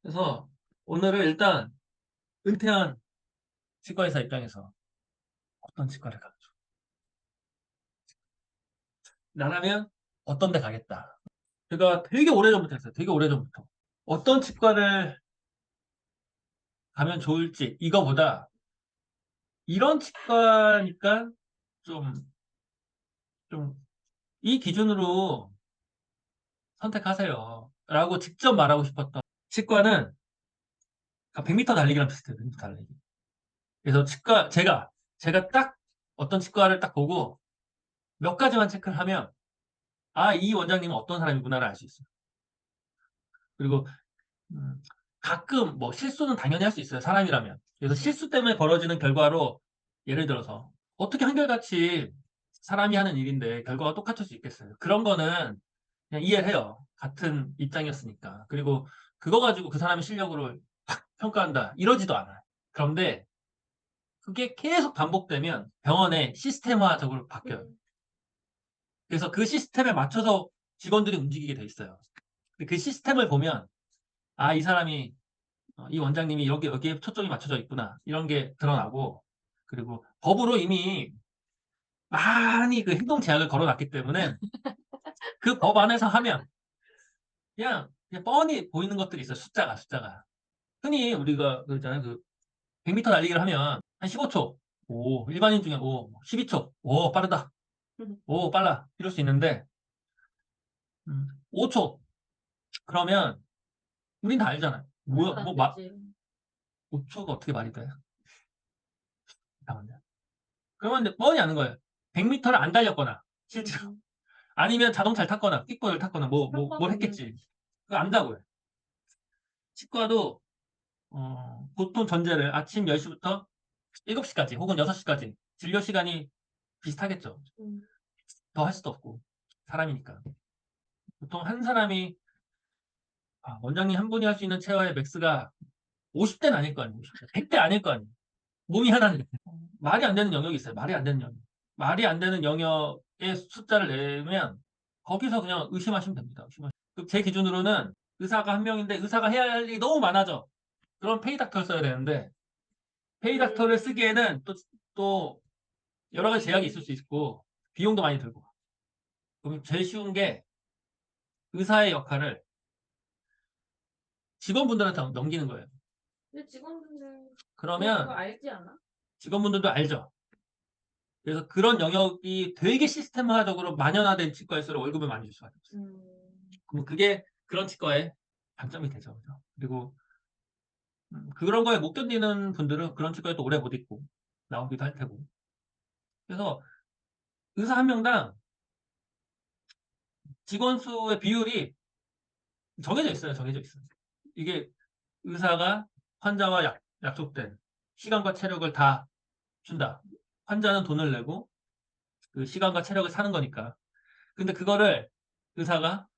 그래서 오늘은 일단 은퇴한 치과의사 입장에서 어떤 치과를 가죠? 나라면 어떤 데 가겠다. 제가 되게 오래전부터 했어요. 되게 오래전부터. 어떤 치과를 가면 좋을지 이거보다 이런 치과니까 좀, 이 기준으로 선택하세요. 라고 직접 말하고 싶었던 치과는 100m 달리기랑 비슷해요. 100m 달리기. 그래서 제가 딱 어떤 치과를 딱 보고 몇 가지만 체크를 하면 아, 이 원장님은 어떤 사람이구나를 알 수 있어요. 그리고 음, 가끔 뭐 실수는 당연히 할 수 있어요. 사람이라면. 그래서 실수 때문에 벌어지는 결과로 예를 들어서 어떻게 한결같이 사람이 하는 일인데 결과가 똑같을 수 있겠어요. 그런 거는 그냥 이해를 해요. 같은 입장이었으니까. 그리고 그거 가지고 그 사람의 실력으로 탁 평가한다. 이러지도 않아요. 그런데 그게 계속 반복되면 병원의 시스템화적으로 바뀌어요. 그래서 그 시스템에 맞춰서 직원들이 움직이게 돼 있어요. 그 시스템을 보면 아, 이 사람이 이 원장님이 여기에 초점이 맞춰져 있구나. 이런 게 드러나고, 그리고 법으로 이미 많이 그 행동 제약을 걸어놨기 때문에 그 법 안에서 하면 그냥 뻔히 보이는 것들이 있어요. 숫자가. 흔히 우리가 그러잖아요. 그 100m 달리기를 하면 한 15초. 오, 일반인 중에 오, 12초. 오, 빠르다. 오, 빨라. 이럴 수 있는데, 5초. 그러면 우린 다 알잖아요. 뭐야, 안 되지. 5초가 어떻게 말이 돼? 이상한데. 그러면 이제 뻔히 아는 거예요. 100m를 안 달렸거나, 실제로. 음, 아니면 자동차를 탔거나, 킥보드를 탔거나, 뭘 상관없는. 했겠지. 그거 안다고요. 치과도, 보통 전제를 아침 10시부터 7시까지, 혹은 6시까지, 진료 시간이 비슷하겠죠. 음, 더 할 수도 없고, 사람이니까. 보통 한 사람이, 원장님 한 분이 할 수 있는 체어의 맥스가 50대는 아닐 거 아니에요. 100대 아닐 거 아니에요. 몸이 하나는. 말이 안 되는 영역이 있어요. 말이 안 되는 영역. 말이 안 되는 영역의 숫자를 내면 거기서 그냥 의심하시면 됩니다. 제 기준으로는 의사가 한 명인데 의사가 해야 할 일이 너무 많아져. 그럼 페이닥터를 써야 되는데 페이닥터를 음, 쓰기에는 또 여러 가지 제약이 있을 수 있고 비용도 많이 들고. 그럼 제일 쉬운 게 의사의 역할을 직원분들한테 넘기는 거예요. 근데 직원분들 그거 그러면 알지 않아? 직원분들도 알죠. 그래서 그런 영역이 되게 시스템화적으로 만연화된 치과일수록 월급을 많이 줄 수밖에 없어요. 음, 그럼 그게 그런 치과의 장점이 되죠. 그죠? 그리고 그런 거에 못 견디는 분들은 그런 치과에 또 오래 못 있고 나오기도 할 테고. 그래서 의사 한 명당 직원 수의 비율이 정해져 있어요. 정해져 있어요. 이게 의사가 환자와 약속된 시간과 체력을 다 준다. 환자는 돈을 내고 그 시간과 체력을 사는 거니까. 근데 그거를 의사가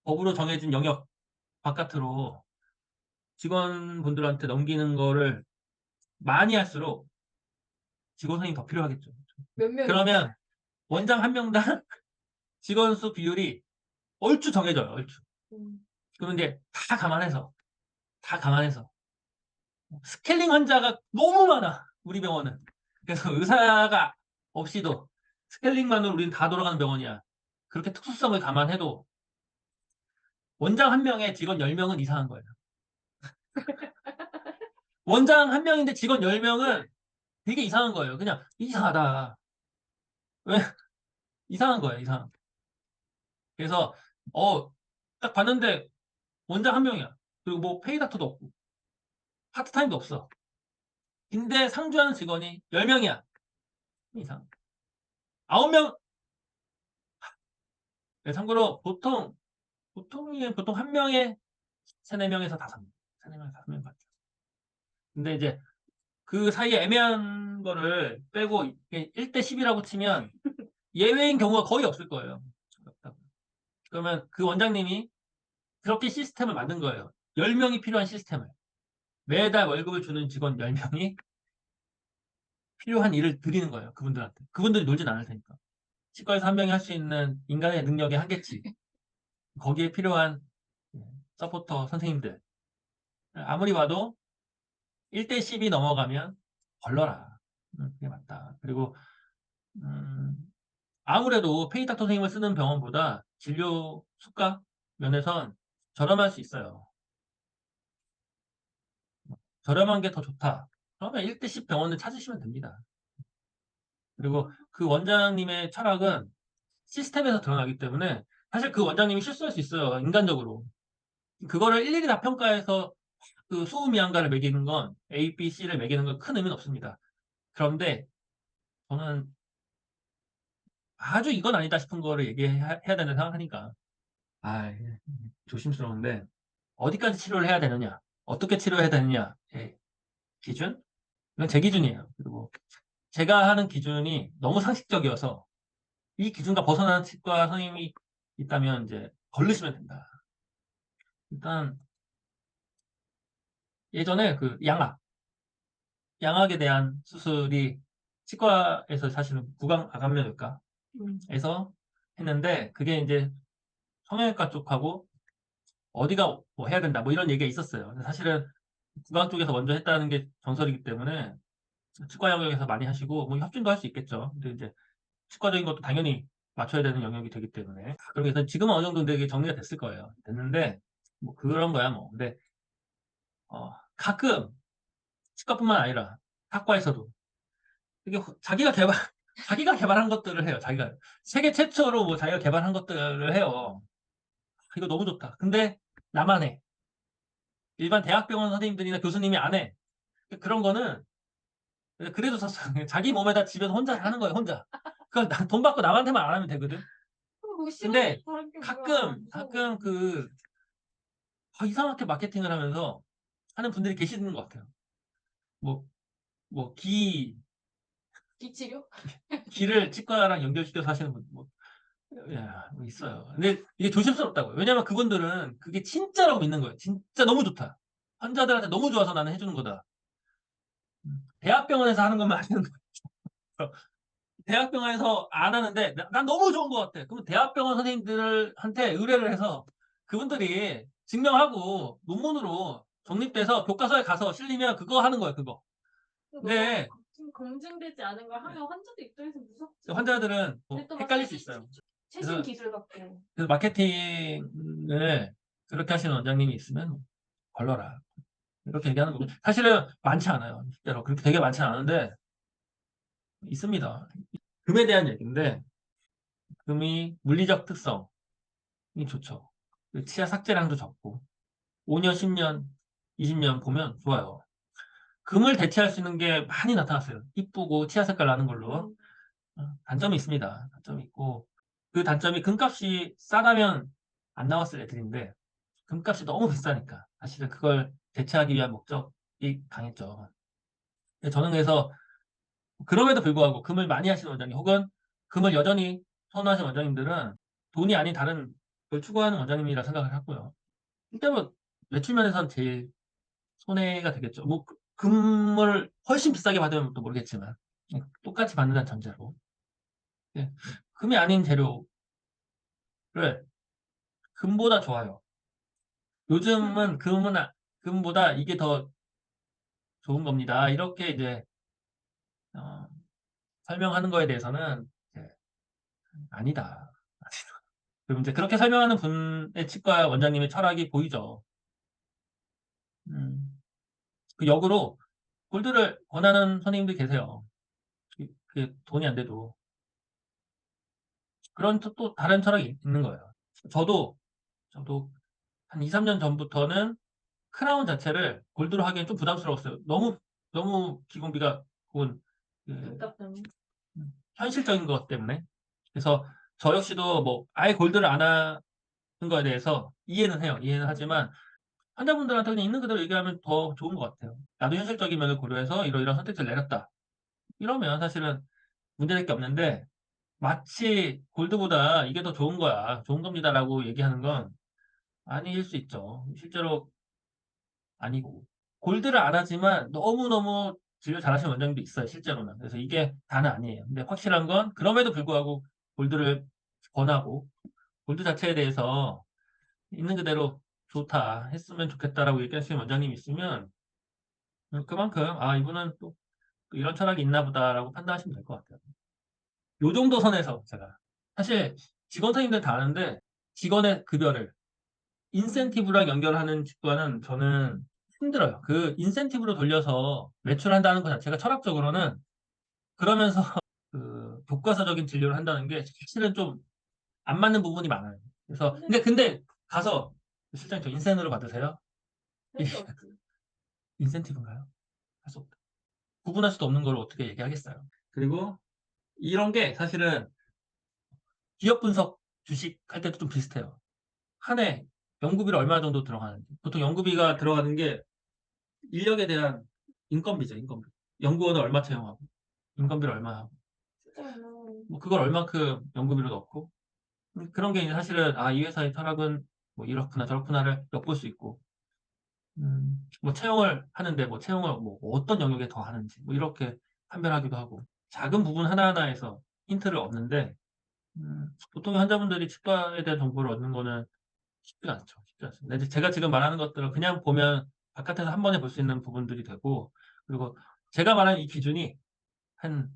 법으로 정해진 영역 바깥으로 직원분들한테 넘기는 거를 많이 할수록 직원 선생님이 더 필요하겠죠. 몇 명인데? 그러면 원장 한 명당 직원 수 비율이 얼추 정해져요. 얼추. 음, 그러면 이제 다 감안해서 스케일링 환자가 너무 많아. 우리 병원은. 그래서 의사가 없이도 스케일링만으로 우리는 다 돌아가는 병원이야. 그렇게 특수성을 감안해도 원장 한 명에 직원 10명은 이상한 거예요. 원장 한 명인데 직원 10명은 되게 이상한 거예요. 그냥 이상하다. 왜? 이상한 거예요. 이상. 그래서 딱 봤는데 원장 한 명이야. 그리고 뭐 페이닥터도 없고 파트타임도 없어. 근데 상주하는 직원이 10명이야. 이상. 9명. 네, 참고로 보통 한 명에 세네 명에서 다섯 명. 세네 명에서 다섯 명 같아요. 근데 이제 그 사이에 애매한 거를 빼고 1대 10이라고 치면 예외인 경우가 거의 없을 거예요. 그러면 그 원장님이 그렇게 시스템을 만든 거예요. 10명이 필요한 시스템을. 매달 월급을 주는 직원 10명이 필요한 일을 드리는 거예요. 그분들한테. 그분들이 놀진 않을 테니까. 치과에서 한 명이 할 수 있는 인간의 능력의 한계치. 거기에 필요한 서포터 선생님들. 아무리 봐도 1대 10이 넘어가면 걸러라. 그게 맞다. 그리고 아무래도 페이닥터 선생님을 쓰는 병원보다 진료 수가 면에선 저렴할 수 있어요. 저렴한 게 더 좋다. 그러면 1대 10 병원을 찾으시면 됩니다. 그리고 그 원장님의 철학은 시스템에서 드러나기 때문에 사실 그 원장님이 실수할 수 있어요. 인간적으로. 그거를 일일이 다 평가해서 그 수음이한가를 매기는 건 A, B, C를 매기는 건 큰 의미는 없습니다. 그런데 저는 아주 이건 아니다 싶은 거를 얘기해야 된다고 생각하니까 조심스러운데 어디까지 치료를 해야 되느냐, 어떻게 치료해야 되느냐, 기준? 이건 제 기준이에요. 그리고 제가 하는 기준이 너무 상식적이어서 이 기준과 벗어나는 치과 선생님이 있다면 이제 걸르시면 된다. 일단 예전에 그 양악에 대한 수술이 치과에서 사실은 구강암면외과에서 했는데 그게 이제 성형외과 쪽하고 어디가 뭐 해야 된다 뭐 이런 얘기가 있었어요. 근데 사실은 구강 쪽에서 먼저 했다는 게 정설이기 때문에 치과 영역에서 많이 하시고 뭐 협진도 할 수 있겠죠. 근데 이제 치과적인 것도 당연히 맞춰야 되는 영역이 되기 때문에 그래서 지금은 어느 정도 되게 정리가 됐을 거예요. 됐는데 뭐 그런 거야 뭐. 근데 가끔 치과뿐만 아니라 학과에서도 이게 자기가 개발한 것들을 해요. 자기가 세계 최초로 뭐 자기가 개발한 것들을 해요. 이거 너무 좋다. 근데 나만 해. 일반 대학병원 선생님들이나 교수님이 안 해. 그런 거는 그래도 자기 몸에다 집에서 혼자 하는 거예요. 혼자. 그걸 돈 받고 남한테만 안 하면 되거든. 그거 근데 싫어. 다른 게 뭐야. 가끔 이상하게 마케팅을 하면서 하는 분들이 계시는 것 같아요. 뭐, 뭐, 기치료? 기를 치과랑 연결시켜서 하시는 분, 뭐 있어요. 근데 이게 조심스럽다고요. 왜냐면 그분들은 그게 진짜라고 믿는 거예요. 진짜 너무 좋다. 환자들한테 너무 좋아서 나는 해주는 거다. 대학병원에서 하는 것만 하시는 거예요. 대학병원에서 안 하는데 난 너무 좋은 것 같아. 그러면 대학병원 선생님들한테 의뢰를 해서 그분들이 증명하고 논문으로 정립돼서 교과서에 가서 실리면 그거 하는 거예요. 그거. 네. 지금 검증되지 않은 걸 하면 환자들 입장에서 무섭지. 환자들은 근데 또 헷갈릴 수 있어요. 최신 그래서- 기술 갖고. 그래서 마케팅을 그렇게 하시는 원장님이 있으면 걸러라. 이렇게 얘기하는 거고. 사실은 많지 않아요. 실제로. 그렇게 되게 많지 않은데 있습니다. 금에 대한 얘기인데 금이 물리적 특성이 좋죠. 치아 삭제량도 적고 5년, 10년, 20년 보면 좋아요. 금을 대체할 수 있는 게 많이 나타났어요. 이쁘고 치아 색깔 나는 걸로. 단점이 있습니다. 단점이 있고 그 단점이 금값이 싸다면 안 나왔을 애들인데 금값이 너무 비싸니까 사실은 그걸 대체하기 위한 목적이 강했죠. 저는 그래서 그럼에도 불구하고 금을 많이 하시는 원장님 혹은 금을 여전히 선호하시는 원장님들은 돈이 아닌 다른 걸 추구하는 원장님이라 생각을 하고요. 실제로 매출 면에선 제일 손해가 되겠죠. 뭐 금을 훨씬 비싸게 받으면 또 모르겠지만 똑같이 받는다는 전제로 예, 금이 아닌 재료를 금보다 좋아요. 요즘은 금보다 이게 더 좋은 겁니다. 이렇게 이제 어, 설명하는 거에 대해서는 이제 아니다. 그럼 이제 그렇게 설명하는 분의 치과 원장님의 철학이 보이죠. 음, 그 역으로 골드를 권하는 선생님들 계세요. 그 돈이 안 돼도 그런 또 다른 철학이 있는 거예요. 저도 저도 한 2, 3년 전부터는 크라운 자체를 골드로 하기엔 좀 부담스러웠어요. 너무 기공비가 혹은 그 금값 때문에. 현실적인 것 때문에. 그래서 저 역시도 뭐 아예 골드를 안 하는 거에 대해서 이해는 해요. 이해는 하지만 환자분들한테 그냥 있는 그대로 얘기하면 더 좋은 것 같아요. 나도 현실적인 면을 고려해서 이러이러한 선택지를 내렸다. 이러면 사실은 문제될 게 없는데 마치 골드보다 이게 더 좋은 거야. 좋은 겁니다라고 얘기하는 건 아닐 수 있죠. 실제로 아니고. 골드를 안 하지만 너무너무 진료 잘하시는 원장님도 있어요. 실제로는. 그래서 이게 다는 아니에요. 근데 확실한 건 그럼에도 불구하고 골드를 권하고 골드 자체에 대해서 있는 그대로 좋다, 했으면 좋겠다라고 얘기하시는 원장님이 있으면 그만큼 이분은 또 이런 철학이 있나 보다라고 판단하시면 될 것 같아요. 요 정도 선에서 제가 사실 직원 선생님들 다 아는데 직원의 급여를 인센티브랑 연결하는 치과는 저는 힘들어요. 그 인센티브로 돌려서 매출한다는 것 자체가 철학적으로는 그러면서 그 교과서적인 진료를 한다는 게 사실은 좀 안 맞는 부분이 많아요. 그래서 근데 가서 실장님 저 인센으로 받으세요? 할수 없지. 인센티브인가요? 할 수 없다. 구분할 수도 없는 걸 어떻게 얘기하겠어요. 그리고 이런 게 사실은 기업 분석 주식 할 때도 좀 비슷해요. 한 해 연구비를 얼마 정도 들어가는지. 보통 연구비가 들어가는 게 인력에 대한 인건비죠, 인건비. 연구원을 얼마 채용하고, 인건비를 얼마 하고, 실제로는 뭐 그걸 얼만큼 연구비로 넣고, 그런 게 이제 사실은, 이 회사의 철학은 뭐 이렇구나 저렇구나를 엿볼 수 있고, 뭐 채용을 하는데 뭐 채용을 뭐 어떤 영역에 더 하는지, 뭐 이렇게 판별하기도 하고, 작은 부분 하나하나에서 힌트를 얻는데, 보통 환자분들이 치과에 대한 정보를 얻는 거는 쉽지 않죠. 쉽지 않습니다. 근데 제가 지금 말하는 것들은 그냥 보면 바깥에서 한 번에 볼 수 있는 부분들이 되고, 그리고 제가 말하는 이 기준이 한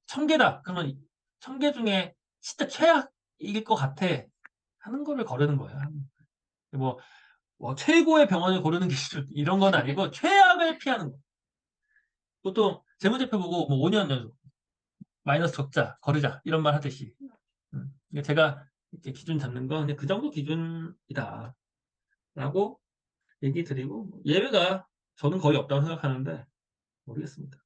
1000개다. 그러면 1000개 중에 진짜 최악일 것 같아 하는 거를 거르는 거예요. 뭐, 최고의 병원을 고르는 기준 이런 건 아니고 최악을 피하는 거. 보통 재무제표 보고 뭐 5년 연속 마이너스 적자 거르자 이런 말 하듯이 그러니까 제가 이렇게 기준 잡는 건 그냥 그 정도 기준이다 라고 얘기 드리고 예외가 저는 거의 없다고 생각하는데 모르겠습니다.